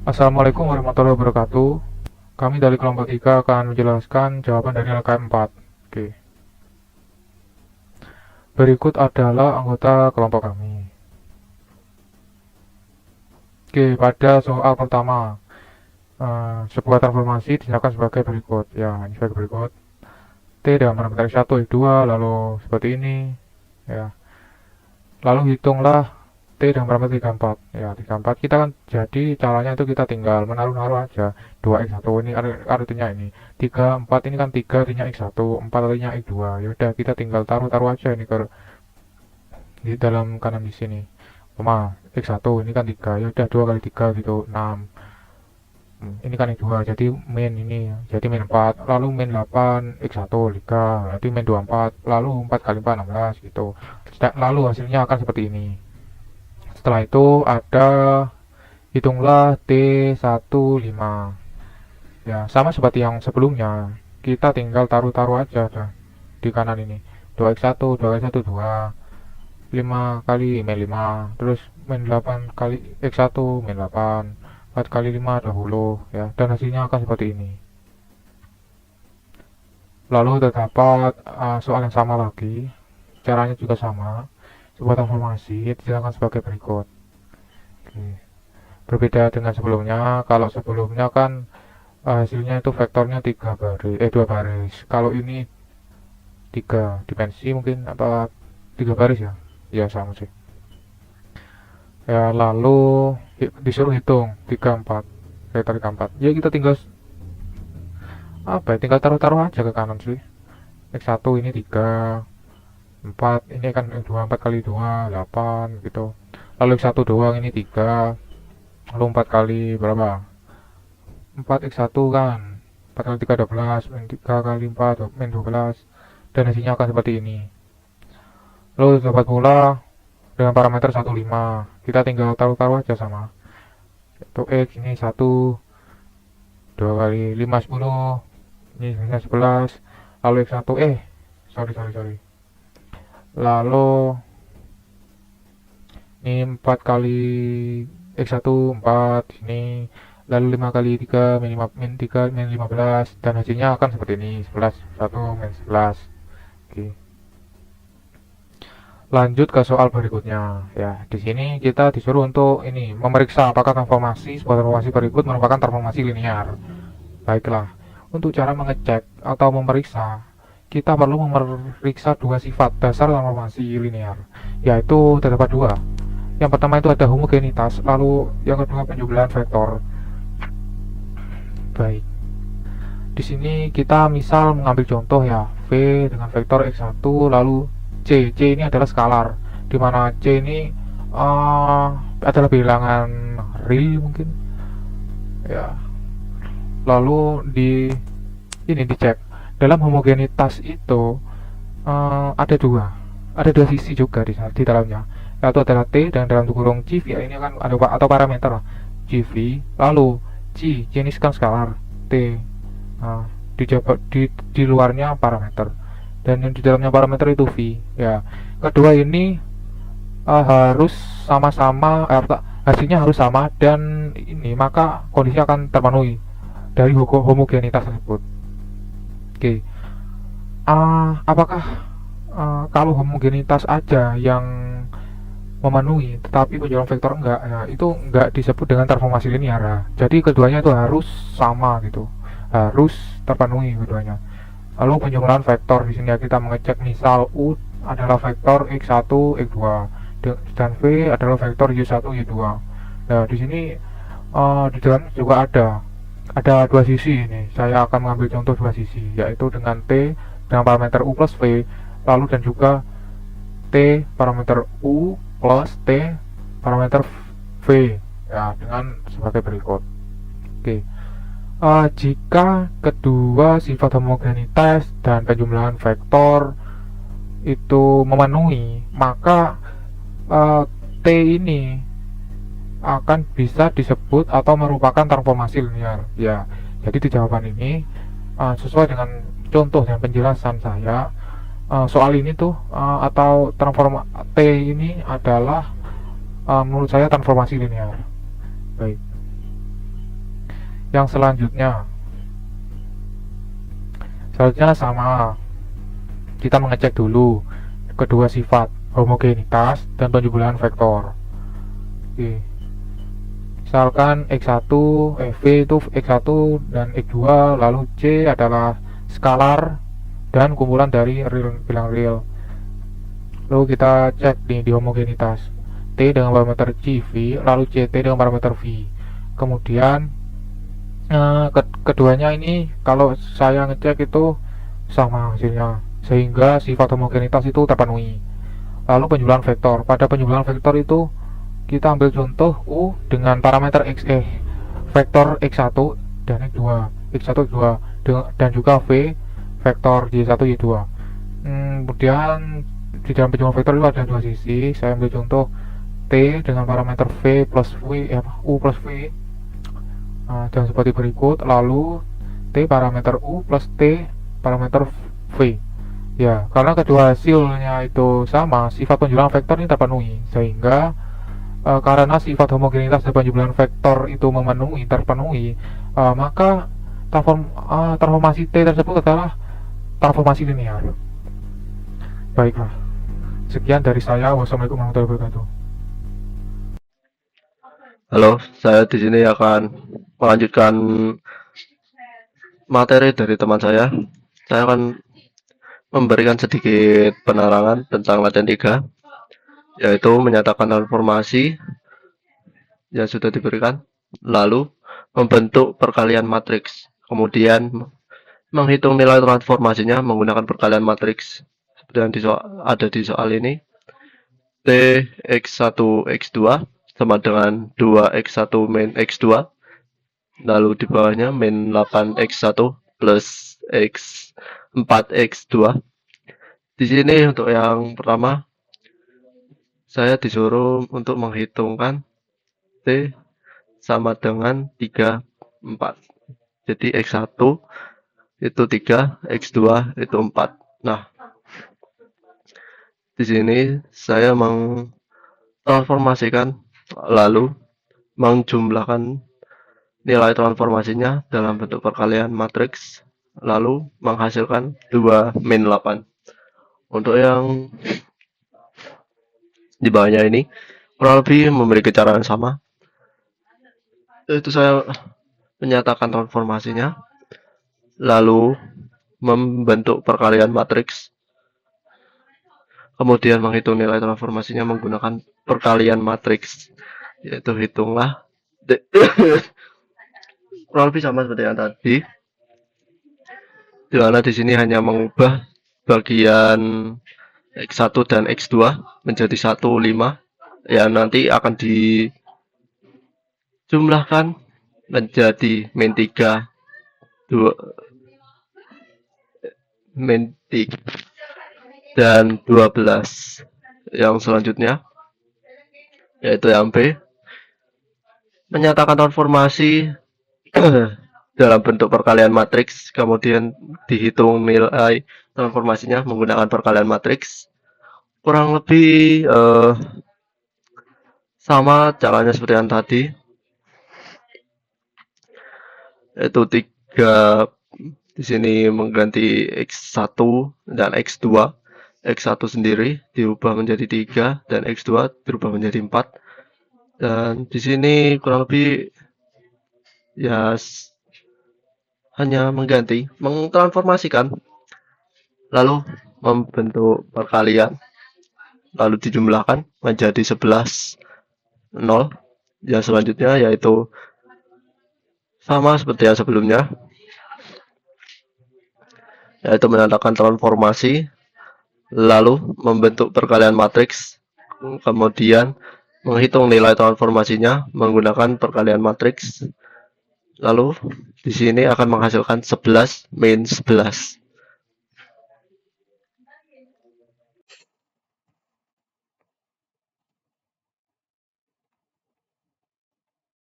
Assalamualaikum warahmatullahi wabarakatuh. Kami dari kelompok 3 akan menjelaskan jawaban dari LKM 4. Oke. Berikut adalah anggota kelompok kami. Oke, pada soal pertama, sebuah transformasi dinyatakan sebagai berikut. Ya, ini sebagai berikut. T dengan parameter X1, X2, lalu seperti ini. Ya. Lalu hitunglah T dengan parameter 34. Ya, 34 kita kan jadi caranya itu kita tinggal menaruh-naruh aja. 2x1 ini artinya ini. 34 ini kan 3 artinya x1, 4 artinya x2. Ya udah kita tinggal taruh-taruh aja ini ke di dalam kanan di sini. X1 ini kan 3. Ya udah 2 kali 3 gitu 6. Ini kan x2 jadi min ini jadi min 4, lalu min 8 x1 3 berarti min 24, lalu 4 kali 4 16 gitu. Lalu hasilnya akan seperti ini. Setelah itu ada hitunglah T15. Ya, sama seperti yang sebelumnya. Kita tinggal taruh-taruh aja di kanan ini. 2x1, 2x1 2. 5 kali min 5, terus min 8 kali x1 min 8, 4 kali 5 20 ya, dan hasilnya akan seperti ini. Lalu terdapat soal yang sama lagi. Caranya juga sama. Sebuah transformasi dijelaskan sebagai berikut. Oke. Berbeda dengan sebelumnya. Kalau sebelumnya kan hasilnya itu vektornya 2 baris. Kalau ini 3 dimensi mungkin, apa 3 baris ya? Ya sama sih. Ya, lalu disuruh hitung 34, vektor 34. Ya kita tinggal tinggal taruh-taruh aja ke kanan sih. X1 ini 3, 4 ini kan 2, 4 kali 2 8 gitu. Lalu X1 doang ini 3, lalu 4 kali berapa? 4 X1 kan 4 kali 3 12, min 3 kali 4 min 12, dan hasilnya akan seperti ini. Lalu dapat pula dengan parameter 15. Kita tinggal taruh-taruh aja sama. Itu X ini 1, 2 kali 5 10, ini hasilnya 11. Lalu X1 sorry. Lalu ini 4 kali X1 4 ini, lalu 5 kali 3 min 5 min 3 min 15, dan hasilnya akan seperti ini 11 1 min 11. Oke. Lanjut ke soal berikutnya. Ya, di sini kita disuruh untuk ini memeriksa apakah sebuah transformasi berikut merupakan transformasi linear. Baiklah, untuk cara mengecek atau memeriksa, kita perlu memeriksa dua sifat dasar transformasi linear, yaitu terdapat dua. Yang pertama itu ada homogenitas, lalu yang kedua penjumlahan vektor. Baik. Di sini kita misal mengambil contoh ya, V dengan vektor X1, lalu C ini adalah skalar, di mana C ini adalah bilangan real mungkin. Ya. Lalu dicek dalam homogenitas itu ada dua sisi juga di dalamnya, yaitu adalah T dan dalam kurung CV. Ini kan ada atau parameter CV, lalu C ini kan skalar, T di luarnya parameter, dan yang di dalamnya parameter itu V. Ya, kedua ini harus sama-sama, hasilnya harus sama, dan ini maka kondisi akan terpenuhi dari homogenitas tersebut. Oke. Apakah kalau homogenitas aja yang memenuhi tetapi penjualan vektor enggak, ya, itu enggak disebut dengan transformasi linear. Jadi keduanya itu harus sama gitu, harus terpenuhi keduanya. Lalu penjumlahan vektor, di sini kita mengecek misal U adalah vektor X1 X2 dan V adalah vektor Y1 Y2. Nah, di sini di dalam juga ada dua sisi. Ini saya akan mengambil contoh dua sisi, yaitu dengan T dengan parameter U plus V, lalu dan juga T parameter U plus T parameter V, ya, dengan sebagai berikut. Oke. Jika kedua sifat homogenitas dan penjumlahan vektor itu memenuhi, maka T ini akan bisa disebut atau merupakan transformasi linear. Ya, jadi di jawaban ini sesuai dengan contoh dan penjelasan saya, soal ini tuh atau transformasi T ini adalah menurut saya transformasi linear. Baik. Yang selanjutnya sama, kita mengecek dulu kedua sifat, homogenitas dan penjumlahan vektor. Oke. Misalkan V itu X1 dan X2, lalu C adalah skalar dan kumpulan dari bilang real. Lalu kita cek di homogenitas, T dengan parameter CV, lalu CT dengan parameter V. Kemudian keduanya ini kalau saya ngecek itu sama hasilnya, sehingga sifat homogenitas itu terpenuhi. Lalu penjumlahan vektor, pada penjumlahan vektor itu kita ambil contoh U dengan parameter vektor X1 dan X2, dan juga V vektor Y1 Y2. Kemudian di dalam penjumlahan vektor itu ada dua sisi. Saya ambil contoh T dengan parameter V plus V, U plus V, dan seperti berikut. Lalu T parameter U plus T parameter V. Ya, karena kedua hasilnya itu sama, sifat penjumlahan vektor ini terpenuhi, sehingga karena sifat homogenitas dan penjumlahan vektor itu terpenuhi, maka transformasi T tersebut adalah transformasi linear. Baiklah, sekian dari saya. Wassalamualaikum warahmatullahi wabarakatuh. Halo, saya di sini akan melanjutkan materi dari teman saya. Saya akan memberikan sedikit penerangan tentang latihan 3, yaitu menyatakan transformasi yang sudah diberikan, lalu membentuk perkalian matriks, kemudian menghitung nilai transformasinya menggunakan perkalian matriks seperti yang ada di soal ini. T X1 X2 sama dengan 2X1 min X2, lalu di bawahnya min 8X1 plus X4 X2. Di sini untuk yang pertama saya disuruh untuk menghitungkan T sama dengan 3, 4. Jadi X1 itu 3, X2 itu 4. Nah, di sini saya mengtransformasikan lalu menjumlahkan nilai transformasinya dalam bentuk perkalian matriks, lalu menghasilkan 2 min 8. Untuk yang di bawahnya ini kurang lebih memiliki cara yang sama, yaitu saya menyatakan transformasinya, lalu membentuk perkalian matriks, kemudian menghitung nilai transformasinya menggunakan perkalian matriks, yaitu hitunglah kurang lebih sama seperti yang tadi, di mana di sini hanya mengubah bagian X1 dan X2 menjadi 1, 5, yang nanti akan dijumlahkan menjadi min 3, 2, min 3 dan 12. Yang selanjutnya yaitu yang B, menyatakan transformasi dalam bentuk perkalian matriks, kemudian dihitung nilai transformasinya menggunakan perkalian matriks. Kurang lebih sama caranya seperti yang tadi, yaitu 3 di sini mengganti X1 dan X2. X1 sendiri diubah menjadi 3 dan X2 dirubah menjadi 4. Dan di sini kurang lebih ya hanya mengtransformasikan, lalu membentuk perkalian, lalu dijumlahkan menjadi 11, 0. Yang selanjutnya yaitu sama seperti yang sebelumnya, yaitu menandakan transformasi, lalu membentuk perkalian matriks, kemudian menghitung nilai transformasinya menggunakan perkalian matriks, lalu di sini akan menghasilkan 11 min 11.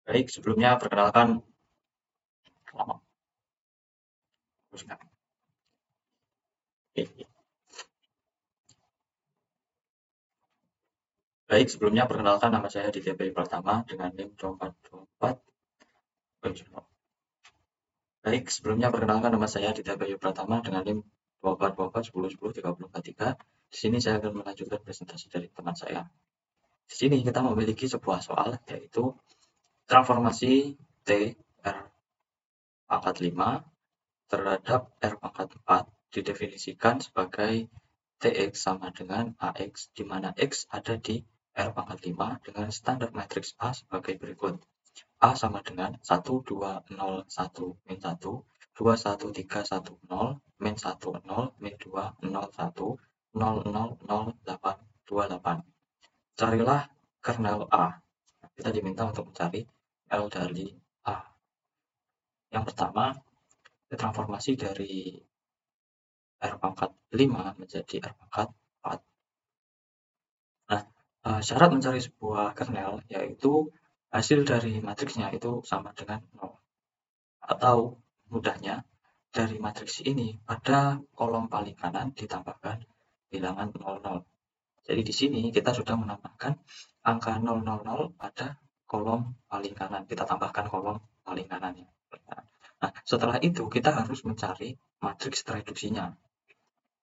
Baik, sebelumnya perkenalkan nama. Baik, sebelumnya perkenalkan nama saya Ditya Bayu Pratama dengan NIM 2424. Baik, sebelumnya perkenalkan nama saya Aditya Bayu Pratama dengan NIM 242410103043. Di sini saya akan melanjutkan presentasi dari teman saya. Di sini kita memiliki sebuah soal yaitu transformasi T R pangkat 5 terhadap R pangkat 4 didefinisikan sebagai Tx sama dengan Ax, di mana X ada di R pangkat 5 dengan standar matriks A sebagai berikut. A sama dengan 1, 2, 0, 1, min 1, 2, 1, 3, 1, 0, min 1, 0, min 2, 0, 1, 0, 0, 0, 8, 2, 8. Carilah kernel A. Kita diminta untuk mencari L dari A. Yang pertama, transformasi dari R pangkat 5 menjadi R pangkat 4. Nah, syarat mencari sebuah kernel yaitu hasil dari matriksnya itu sama dengan 0. Atau mudahnya, dari matriks ini pada kolom paling kanan ditambahkan bilangan 00. Jadi di sini kita sudah menambahkan angka 000 pada kolom paling kanan. Kita tambahkan kolom paling kanannya. Nah, setelah itu kita harus mencari matriks reduksinya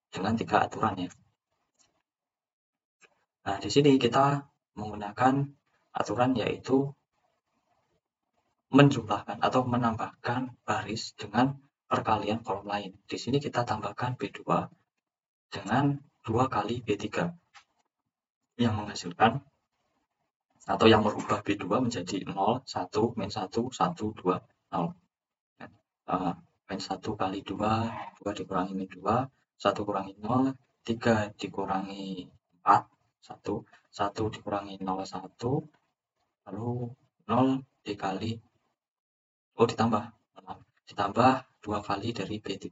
dengan 3 aturan ya. Nah, di sini kita menggunakan aturan yaitu menjumlahkan atau menambahkan baris dengan perkalian kolom lain. Di sini kita tambahkan B2 dengan 2 kali B3 yang menghasilkan atau yang merubah B2 menjadi 0, 1, min 1, 1, 2, 0. Min 1 kali 2, 2 dikurangi min 2, 1 kurangi 0, 3 dikurangi 4, 1, 1 dikurangi 0, 1, lalu 0 dikali, ditambah 2 kali dari B3.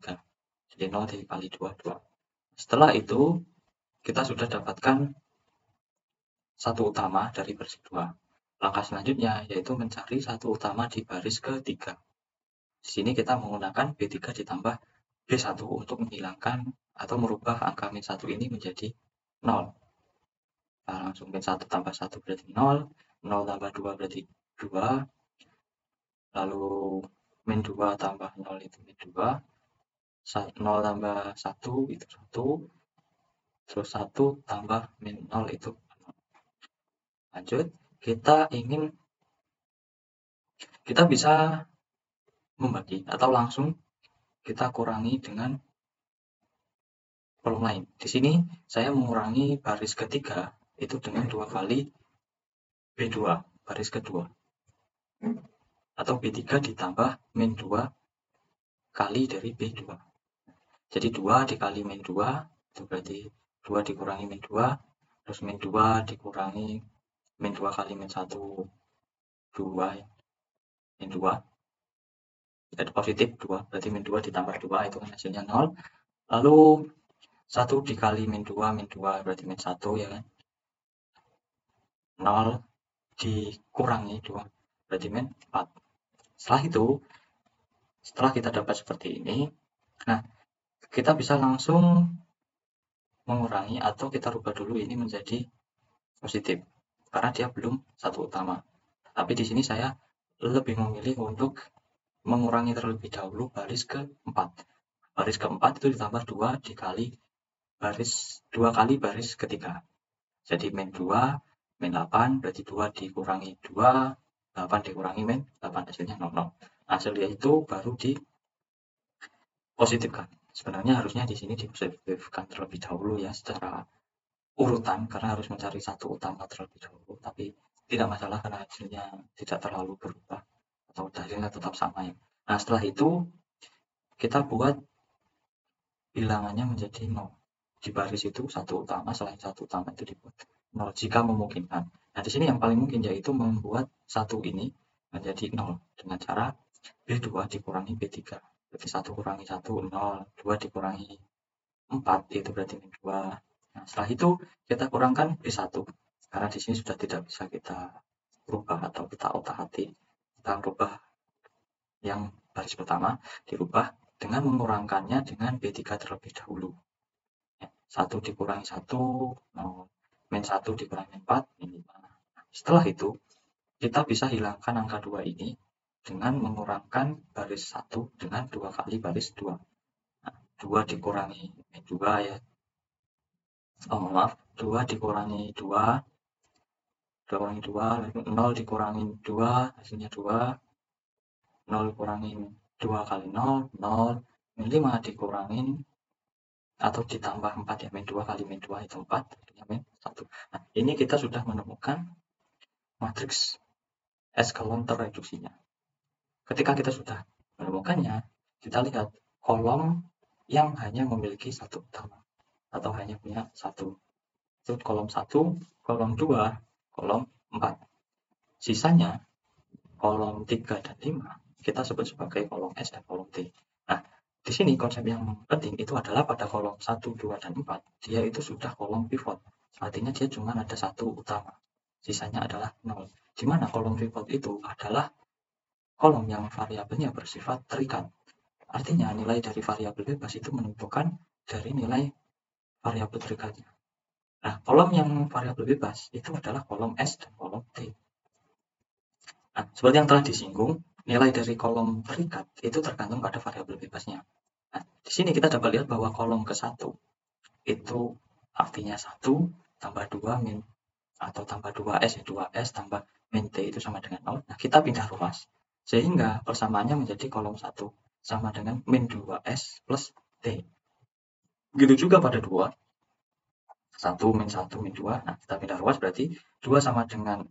Jadi 0 dikali 2, 2. Setelah itu, kita sudah dapatkan satu utama dari baris kedua. Langkah selanjutnya yaitu mencari satu utama di baris ketiga. Di sini kita menggunakan B3 ditambah B1 untuk menghilangkan atau merubah angka min 1 ini menjadi 0. Nah, langsung min 1 tambah 1 berarti 0, 0 tambah 2 berarti 2, lalu min 2 tambah 0 itu min 2, 0 tambah 1 itu 1, terus 1 tambah min 0 itu 0. Lanjut, kita bisa membagi atau langsung kita kurangi dengan kolom lain. Di sini saya mengurangi baris ketiga itu dengan 2 kali B2 baris kedua atau B3 ditambah min 2 kali dari B2. Jadi 2 dikali min 2 itu berarti 2 dikurangi min 2, terus min 2 dikurangi min 2 kali min 1, 2, min 2, jadi positif 2, berarti min 2 ditambah 2 itu kan hasilnya 0. Lalu 1 dikali min 2 berarti min 1 ya kan. 0 dikurangi 2 berarti min 4. Setelah kita dapat seperti ini, nah kita bisa langsung mengurangi atau kita rubah dulu ini menjadi positif karena dia belum satu utama. Tapi di sini saya lebih memilih untuk mengurangi terlebih dahulu baris keempat. Baris keempat itu ditambah 2 dikali 2 kali baris ketiga. Jadi min 2, min 8 berarti 2 dikurangi 2, 8 dikurangi min 8 hasilnya 00. Hasilnya itu baru dipositifkan. Sebenarnya harusnya di sini dipositifkan terlebih dahulu ya secara urutan karena harus mencari satu utama terlebih dahulu, tapi tidak masalah karena hasilnya tidak terlalu berubah atau hasilnya tetap sama ya. Nah, setelah itu kita buat bilangannya menjadi 0. Di baris itu satu utama, selain satu utama itu dibuat 0 jika memungkinkan. Nah, di sini yang paling mungkin yaitu membuat satu ini menjadi 0 dengan cara B2 dikurangi B3. Berarti 1 kurangi 1, 0, 2 dikurangi 4, itu berarti min 2. Nah, setelah itu kita kurangkan B1, karena di sini sudah tidak bisa kita rubah atau kita otak-atik. Kita rubah yang baris pertama, dirubah dengan mengurangkannya dengan B3 terlebih dahulu. 1 dikurangi 1, 0, min 1 dikurangi 4, min 5. Setelah itu, kita bisa hilangkan angka 2 ini dengan mengurangkan baris 1 dengan 2 kali baris 2. Nah, 2 dikurangi 2 ya. Maaf, 2 dikurangi 2, 2 kurangi 2, lalu 0 dikurangi 2, hasilnya 2, 0 kurangin 2 kali 0, 0, min 5 dikurangin atau ditambah 4 ya, min 2 kali min 2 itu 4, artinya min 1. Nah, ini kita sudah menemukan matriks eskалон terreduksinya. Ketika kita sudah menemukannya, kita lihat kolom yang hanya memiliki satu utama atau hanya punya satu. Itu kolom 1, kolom 2, kolom 4. Sisanya kolom 3 dan 5 kita sebut sebagai kolom S dan kolom T. Nah, di sini konsep yang penting itu adalah pada kolom 1, 2, dan 4, dia itu sudah kolom pivot. Artinya dia cuma ada satu utama. Sisanya adalah 0. Di mana kolom pivot itu adalah kolom yang variabelnya bersifat terikat. Artinya nilai dari variabel bebas itu menentukan dari nilai variabel terikatnya. Nah, kolom yang variabel bebas itu adalah kolom S dan kolom T. Nah, seperti yang telah disinggung, nilai dari kolom terikat itu tergantung pada variabel bebasnya. Nah, di sini kita dapat lihat bahwa kolom ke-1 itu artinya 1 tambah 2 min atau tambah 2S ya, 2S tambah min T itu sama dengan 0. Nah, kita pindah ruas. Sehingga persamaannya menjadi kolom 1 sama dengan min 2S plus T. Begitu juga pada 2. 1 min 1 min 2. Nah, kita pindah ruas berarti 2 sama dengan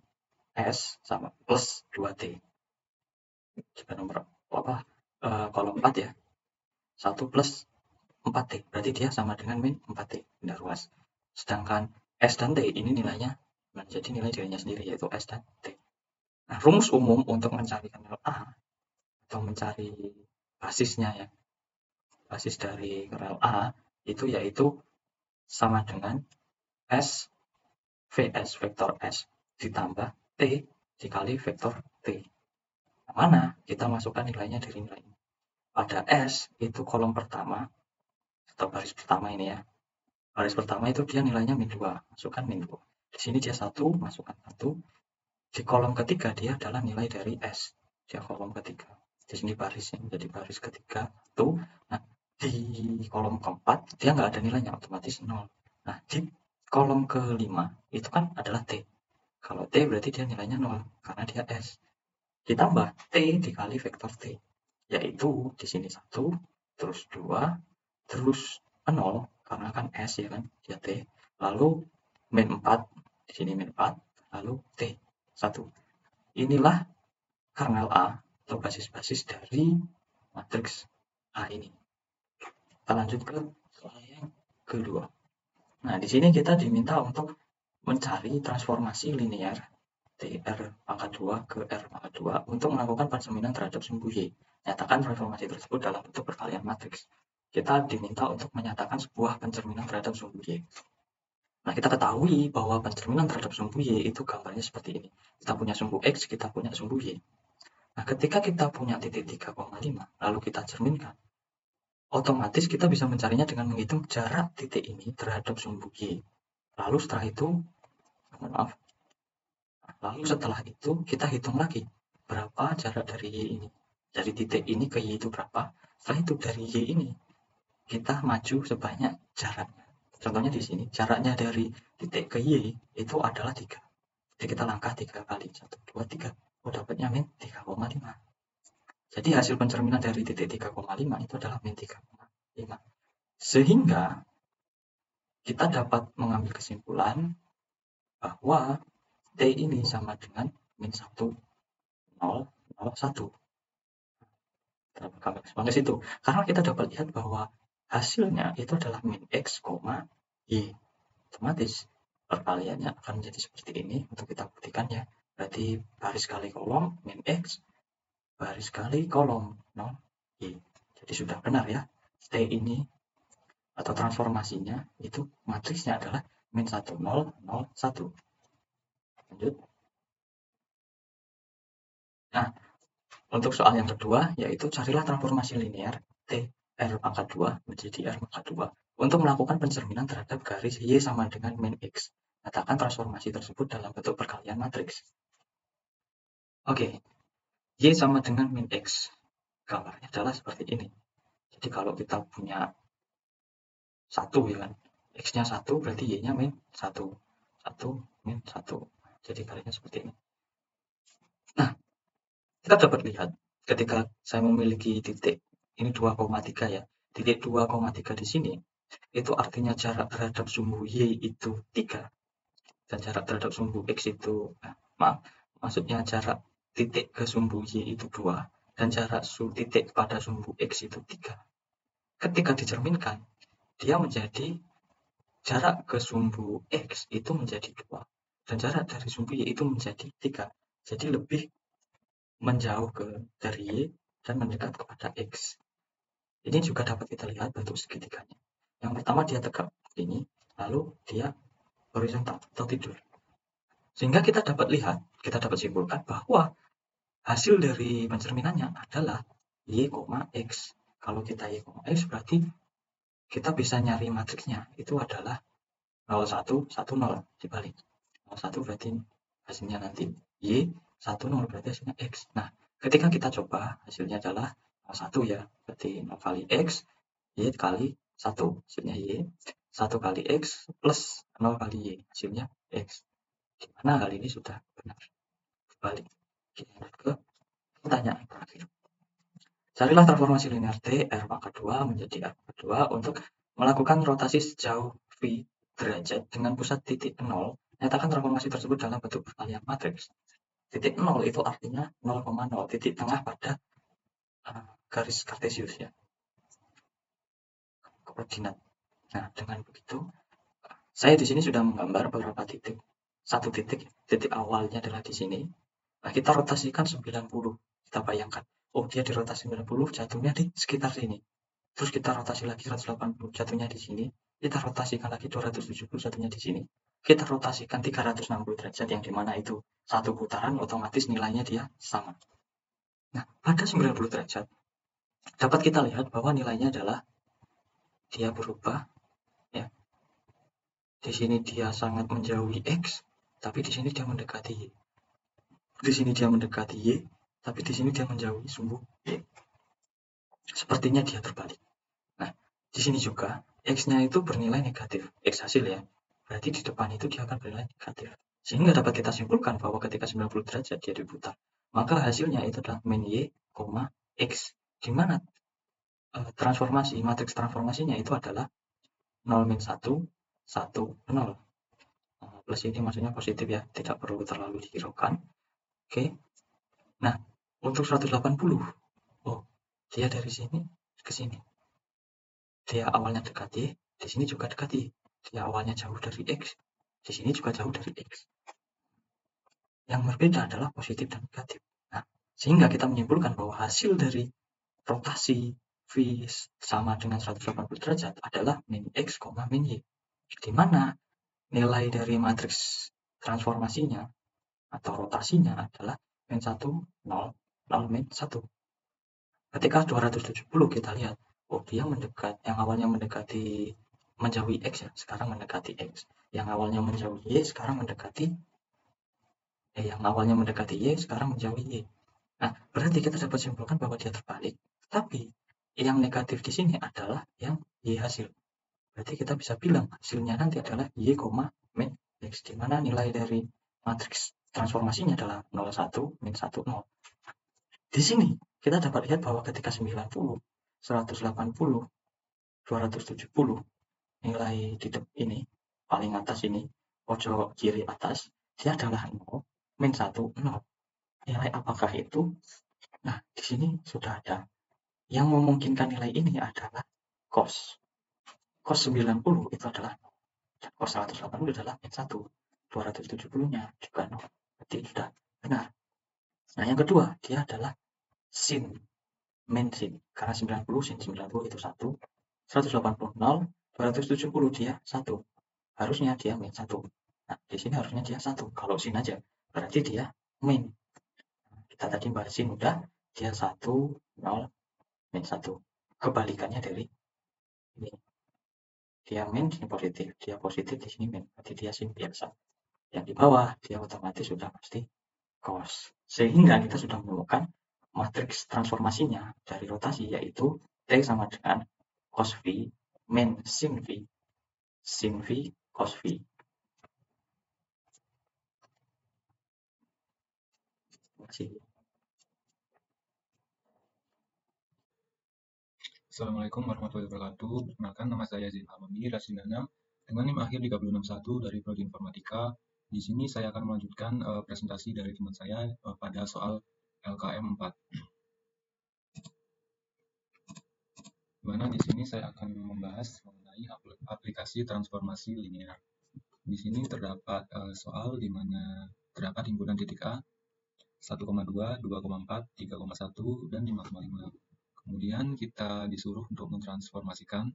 S sama plus 2T. Jika nomor kolom 4 ya. 1 plus 4T. Berarti dia sama dengan min 4T. Pindah ruas. Sedangkan S dan T ini nilainya menjadi nilai dirinya sendiri, yaitu S dan T. Nah, rumus umum untuk mencari kernel A atau mencari basisnya ya. Basis dari kernel A itu yaitu sama dengan S VS vektor S ditambah T dikali vektor T. Mana kita masukkan nilainya dari nilai ini. Pada S itu kolom pertama atau baris pertama ini ya. Baris pertama itu dia nilainya min 2, masukkan min 2. Di sini dia 1, masukkan 1. Di kolom ketiga dia adalah nilai dari S. Dia kolom ketiga. Di sini barisnya menjadi baris ketiga tuh. Nah, di kolom keempat dia nggak ada nilainya, otomatis 0. Nah, di kolom kelima itu kan adalah T. Kalau T berarti dia nilainya 0 karena dia S. Ditambah T dikali vektor T, yaitu di sini 1, terus 2, terus 0 karena kan S ya kan, dia T. Lalu min 4, di sini min 4, lalu T 1. Inilah kernel A atau basis-basis dari matriks A ini. Kita lanjut ke soal yang kedua. Nah, di sini kita diminta untuk mencari transformasi linear R pangkat 2 ke R pangkat 2 untuk melakukan pencerminan terhadap sumbu Y. Nyatakan transformasi tersebut dalam bentuk perkalian matriks. Kita diminta untuk menyatakan sebuah pencerminan terhadap sumbu Y. Nah, kita ketahui bahwa pencerminan terhadap sumbu Y itu gambarnya seperti ini. Kita punya sumbu X, kita punya sumbu Y. Nah, ketika kita punya titik 3,5, lalu kita cerminkan, otomatis kita bisa mencarinya dengan menghitung jarak titik ini terhadap sumbu Y. Lalu setelah itu, lalu setelah itu kita hitung lagi berapa jarak dari Y ini. Dari titik ini ke Y itu berapa. Setelah itu dari Y ini kita maju sebanyak jaraknya. Contohnya di sini, jaraknya dari titik ke Y itu adalah 3. Jadi kita langkah 3 kali. 1, 2, 3. Oh, dapatnya min 3,5. Jadi hasil pencerminan dari titik 3,5 itu adalah min 3,5. Sehingga kita dapat mengambil kesimpulan bahwa T ini sama dengan min 1, 0, 0, 1. Kenapa kami situ? Karena kita dapat lihat bahwa hasilnya itu adalah min X, Y. Otomatis perkaliannya akan menjadi seperti ini untuk kita buktikan ya. Berarti baris kali kolom min X, baris kali kolom 0, Y. Jadi sudah benar ya. T ini atau transformasinya itu matriksnya adalah min 1, 0, 0, 1. Lanjut. Nah, untuk soal yang kedua, yaitu carilah transformasi linear T R pangkat 2 menjadi R pangkat 2 untuk melakukan pencerminan terhadap garis Y sama dengan min X. Katakan transformasi tersebut dalam bentuk perkalian matriks. Oke, Y sama dengan min X. Gambarnya adalah seperti ini. Jadi kalau kita punya 1 ya kan, X-nya 1 berarti Y-nya min 1. 1 min 1. Jadi garisnya seperti ini. Nah, kita dapat lihat ketika saya memiliki titik, ini 2,3 ya, titik 2,3 di sini, itu artinya jarak terhadap sumbu Y itu 3. Dan jarak terhadap sumbu X itu, maksudnya jarak titik ke sumbu Y itu 2. Dan jarak titik pada sumbu X itu 3. Ketika dicerminkan, dia menjadi jarak ke sumbu X itu menjadi 2. Dan jarak dari sumbu Y itu menjadi 3. Jadi lebih menjauh dari Y dan mendekat kepada X. Ini juga dapat kita lihat bentuk segitiganya. Yang pertama dia tegak ini, lalu dia horizontal atau tidur. Sehingga kita dapat lihat, kita dapat simpulkan bahwa hasil dari pencerminannya adalah Y, X. Kalau kita Y, X berarti kita bisa nyari matriksnya. Itu adalah 01, 10 dibalik. 01 berarti hasilnya nanti Y, 10 berarti hasilnya X. Nah, ketika kita coba hasilnya adalah 01 ya, berarti 0 kali X, Y kali 1, hasilnya Y. 1 kali X plus 0 kali Y, hasilnya X. Dimana hal ini sudah benar. Balik. Kita lanjut ke pertanyaan terakhir. Carilah transformasi linear T R pangkat 2 menjadi R pangkat 2 untuk melakukan rotasi sejauh V derajat dengan pusat titik 0. Nyatakan transformasi tersebut dalam bentuk perkalian matriks. Titik 0 itu artinya 0,0, titik tengah pada garis kartesius ya, koordinat. Nah, dengan begitu saya di sini sudah menggambar beberapa titik. Satu titik awalnya adalah di sini. Nah, kita rotasikan 90. Kita bayangkan, oh dia dirotasi 90, jatuhnya di sekitar sini. Terus kita rotasi lagi 180, jatuhnya di sini. Kita rotasikan lagi 270, jatuhnya di sini. Kita rotasikan 360 derajat, yang dimana itu satu putaran, otomatis nilainya dia sama. Nah, pada 90 derajat, dapat kita lihat bahwa nilainya adalah dia berubah. Ya. Di sini dia sangat menjauhi X, tapi di sini dia mendekati Y. Di sini dia mendekati Y, tapi di sini dia menjauhi sumbu Y. Sepertinya dia terbalik. Nah, di sini juga X-nya itu bernilai negatif, X hasil ya. Berarti di depan itu dia akan bernilai negatif. Sehingga dapat kita simpulkan bahwa ketika 90 derajat dia diputar, maka hasilnya itu adalah min Y, X. Di mana transformasi, matriks transformasinya itu adalah 0 min 1, 1, 0. Plus ini maksudnya positif ya, tidak perlu terlalu dihiraukan. Oke. Nah, untuk 180, oh, dia dari sini ke sini. Dia awalnya dekat Y, di sini juga dekat Y. Dia awalnya jauh dari X, di sini juga jauh dari X. Yang berbeda adalah positif dan negatif. Nah, sehingga kita menyimpulkan bahwa hasil dari rotasi V sama dengan 180 derajat adalah min X, min Y. Di mana nilai dari matriks transformasinya atau rotasinya adalah min 1, 0, 0, min 1. Ketika 270 kita lihat, oh dia mendekat, yang awalnya mendekati menjauhi X ya, sekarang mendekati X. Yang awalnya menjauhi Y, sekarang mendekati yang awalnya mendekati Y, sekarang menjauhi Y. Nah, berarti kita dapat simpulkan bahwa dia terbalik. Tapi yang negatif di sini adalah yang Y hasil. Berarti kita bisa bilang hasilnya nanti adalah Y, min X, di mana nilai dari matriks transformasinya adalah 01, min 1, 0. Di sini kita dapat lihat bahwa ketika 90, 180, 270, nilai di ini, paling atas ini, pojok kiri atas, dia adalah 0, min 1, 0. Nilai apakah itu? Nah, di sini sudah ada. Yang memungkinkan nilai ini adalah cos. Cos 90 itu adalah 0. Dan cos 180 adalah min 1. 270-nya juga 0. Berarti sudah benar. Nah, yang kedua, dia adalah sin. Min sin. Karena 90, sin 90 itu 1. 180, 0. 270 dia 1. Harusnya dia min 1. Nah, di sini harusnya dia 1. Kalau sin aja, berarti dia min. Kita tadi bahas sin udah, dia 1, 0, min 1. Kebalikannya dari ini. Dia min, sini positif. Dia positif, di sini min. Berarti dia sin biasa. Yang di bawah, dia otomatis sudah pasti cos. Sehingga kita sudah menemukan matriks transformasinya dari rotasi yaitu T sama dengan cos V min sin V cos V. Terima kasih. Assalamualaikum warahmatullahi wabarakatuh. Perkenalkan, nama saya Zain Hamami Rasindana dengan NIM akhir 3661 dari Prodi Informatika. Di sini saya akan melanjutkan presentasi dari teman saya pada soal LKM 4. Di mana di sini saya akan membahas mengenai aplikasi transformasi linear. Di sini terdapat soal di mana terdapat himpunan titik A 1,2, 2,4, 3,1, dan 5,5. Kemudian kita disuruh untuk mentransformasikan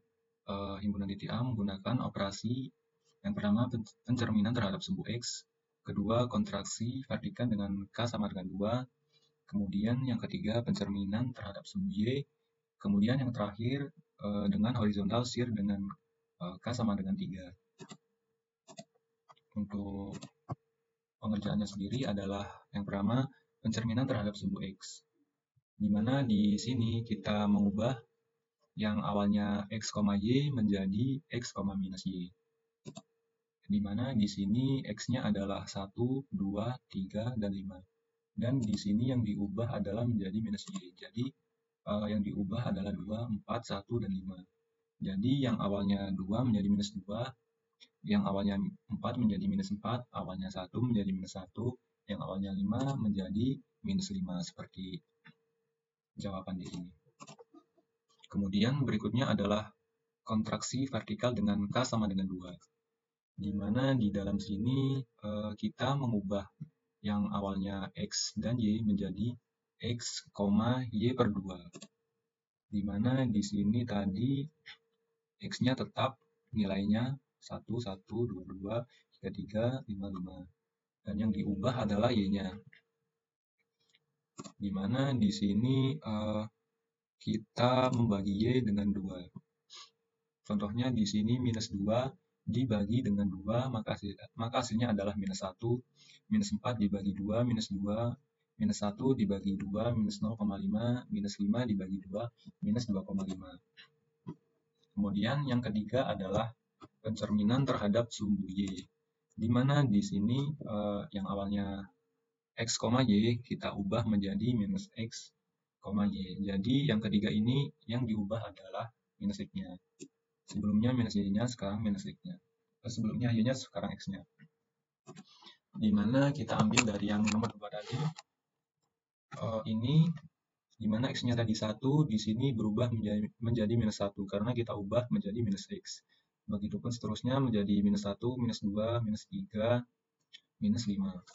himpunan titik A menggunakan operasi yang pertama pencerminan terhadap sumbu X, kedua kontraksi vertikal dengan K sama dengan 2, kemudian yang ketiga pencerminan terhadap sumbu Y, kemudian yang terakhir dengan horizontal shear dengan K sama dengan 3. Untuk pengerjaannya sendiri adalah yang pertama pencerminan terhadap sumbu X, di mana di sini kita mengubah yang awalnya X, Y menjadi X, minus Y. Di mana di sini X-nya adalah 1, 2, 3, dan 5. Dan di sini yang diubah adalah menjadi minus Y. Jadi yang diubah adalah 2, 4, 1, dan 5. Jadi yang awalnya 2 menjadi minus 2, yang awalnya 4 menjadi minus 4, awalnya 1 menjadi minus 1, yang awalnya 5 menjadi minus 5, seperti jawaban di sini. Kemudian berikutnya adalah kontraksi vertikal dengan K sama dengan 2. Di mana di dalam sini kita mengubah yang awalnya X dan Y menjadi X, Y per 2. Di mana di sini tadi X-nya tetap nilainya 1, 1, 2, 2, 3, 3, 5, 5. Dan yang diubah adalah Y-nya. Di mana di sini kita membagi Y dengan 2. Contohnya di sini minus 2 dibagi dengan 2, maka hasilnya adalah minus 1, minus 4 dibagi 2, minus 2, minus 1 dibagi 2, minus 0,5, minus 5 dibagi 2, minus 2,5. Kemudian yang ketiga adalah pencerminan terhadap sumbu Y, di mana di sini yang awalnya X, Y kita ubah menjadi minus X, Y. Jadi yang ketiga ini yang diubah adalah minus X-nya. Sebelumnya minus Y-nya, sekarang minus X-nya. Sebelumnya Y-nya, sekarang X-nya. Di mana kita ambil dari yang nomor 2 tadi. Ini di mana X-nya tadi 1, di sini berubah menjadi minus 1 karena kita ubah menjadi minus X. Begitupun seterusnya menjadi minus 1, minus 2, minus 3, minus 5.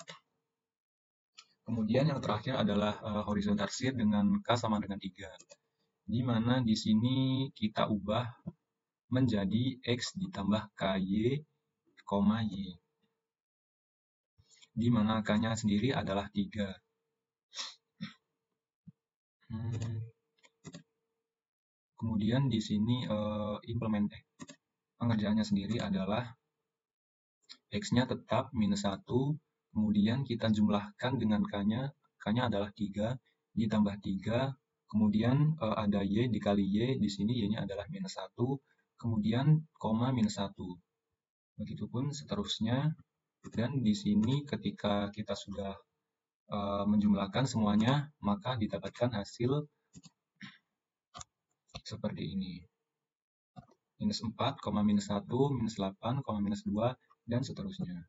Kemudian yang terakhir adalah horizontal shear dengan K sama dengan 3. Di mana di sini kita ubah menjadi X ditambah KY, Y. Di mana K-nya sendiri adalah 3. Kemudian di sini pengerjaannya sendiri adalah X-nya tetap minus 1, kemudian kita jumlahkan dengan K-nya, K-nya adalah 3, ditambah 3, kemudian ada Y dikali Y, di sini Y-nya adalah minus 1, kemudian koma minus 1. Begitupun seterusnya, dan di sini ketika kita sudah menjumlahkan semuanya, maka didapatkan hasil seperti ini. Minus 4, minus 1, minus 8, minus 2, dan seterusnya.